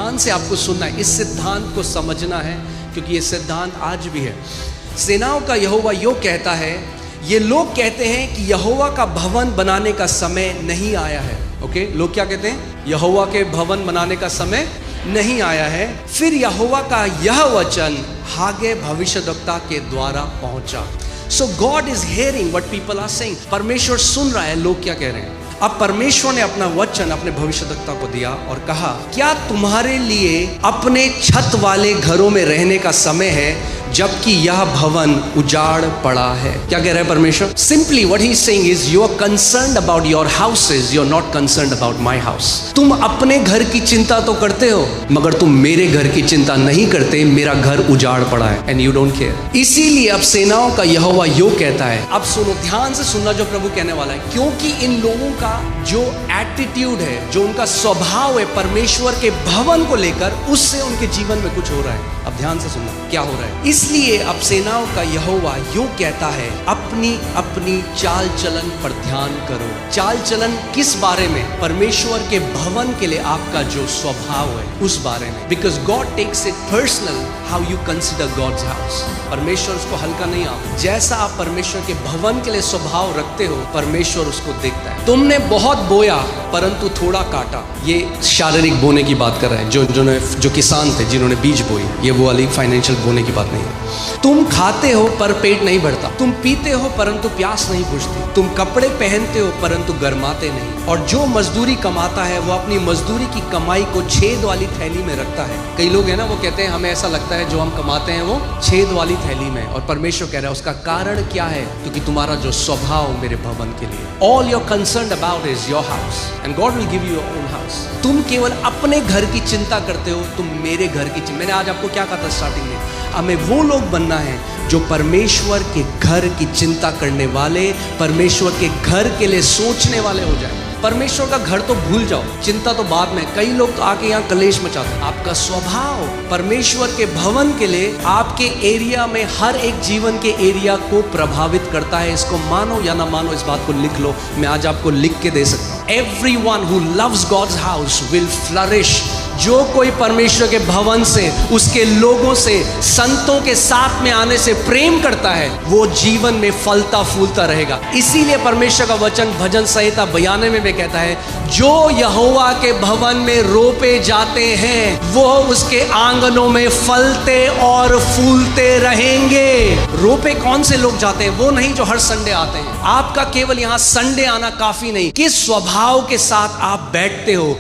ध्यान से आपको सुनना है, इस सिद्धांत को समझना है, क्योंकि ये सिद्धांत आज भी है। सेनाओं का यहोवा यो कहता है, ये लोग कहते हैं कि यहोवा का भवन बनाने का समय नहीं आया है। ओके, लोग क्या कहते हैं? यहोवा के भवन बनाने का समय नहीं आया है। फिर यहोवा का यह वचन हागे भविष्यद्वक्ता के द्वारा पहुंचा। So God is hearing what people are saying. परमेश्वर सुन रहा है लोग क्या कह रहे हैं। अब परमेश्वर ने अपना वचन अपने भविष्यद्वक्ता को दिया और कहा, क्या तुम्हारे लिए अपने छत वाले घरों में रहने का समय है जबकि यह भवन उजाड़ पड़ा है? क्या कह रहा है परमेश्वर? Simply what he is saying is, you are concerned about your houses, you are not concerned about my house. तुम अपने घर की चिंता तो करते हो, मगर तुम मेरे घर की चिंता नहीं करते। मेरा घर उजाड़ पड़ा है एंड यू डोंट केयर। इसीलिए अब सेनाओं का यहोवा यो कहता है, अब सुनो, ध्यान से सुनना जो प्रभु कहने वाला है, क्योंकि इन लोगों का जो एटीट्यूड है, जो उनका स्वभाव है परमेश्वर के भवन को लेकर, उससे उनके जीवन में कुछ हो रहा है। अब ध्यान से सुनना क्या हो रहा है। इसलिए अब सेनाओं का यहोवा यूं कहता है, अपनी अपनी चाल चलन पर ध्यान करो। चाल चलन किस बारे में? परमेश्वर के भवन के लिए आपका जो स्वभाव है उस बारे में। Because God takes it personal how you consider God's house. परमेश्वर उसको हल्का नहीं आता। जैसा आप परमेश्वर के भवन के लिए स्वभाव रखते हो, परमेश्वर उसको देखता है। तुमने बहुत बोया परंतु थोड़ा काटा। ये शारीरिक बोने की बात कर रहा है, जो किसान थे जिन्होंने बीज बोई। ये वो वाली फाइनेंशियल बोने की बात नहीं है। तुम खाते हो पर पेट नहीं भरता, तुम पीते हो परंतु प्यास नहीं बुझती, तुम कपड़े पहनते हो परंतु गर्माते नहीं। और जो मजदूरी कमाता है वो अपनी मजदूरी की कमाई को छेद वाली थैली में रखता है। कई लोग हैं ना, वो कहते हैं हमें ऐसा लगता है जो हम कमाते हैं वो छेद वाली थैली में। और परमेश्वर कह रहा है उसका कारण क्या है? क्योंकि तुम्हारा जो स्वभाव मेरे भवन के लिए, all your concerned about is your house and God will give you your own house. तुम केवल अपने घर की चिंता करते हो, तुम मेरे घर की चिंता। मैंने आज आपको क्या कहा था स्टार्टिंग में, हमें वो लोग बनना है जो परमेश्वर के घर की चिंता करने वाले, परमेश्वर के घर के लिए सोचने वाले हो जाए। परमेश्वर का घर तो भूल जाओ, चिंता तो बाद में। कई लोग आके यहाँ कलेश मचाते हैं। आपका स्वभाव परमेश्वर के भवन के लिए आपके एरिया में हर एक जीवन के एरिया को प्रभावित करता है। इसको मानो या ना मानो, इस बात को लिख लो। मैं आज आपको लिख के दे सकता हूँ। Everyone who loves God's house will flourish। जो कोई परमेश्वर के भवन से, उसके लोगों से, संतों के साथ में आने से प्रेम करता है, वो जीवन में फलता फूलता रहेगा। इसीलिए परमेश्वर का वचन भजन संहिता 92 में भी कहता है, जो यहोवा के भवन में रोपे जाते हैं वो उसके आंगनों में फलते और फूलते रहेंगे। रोपे कौन से लोग जाते हैं? वो नहीं जो हर संडे आते हैं। आपका केवल यहाँ संडे आना काफी नहीं, किस स्वभाव के साथ आप बैठते हो।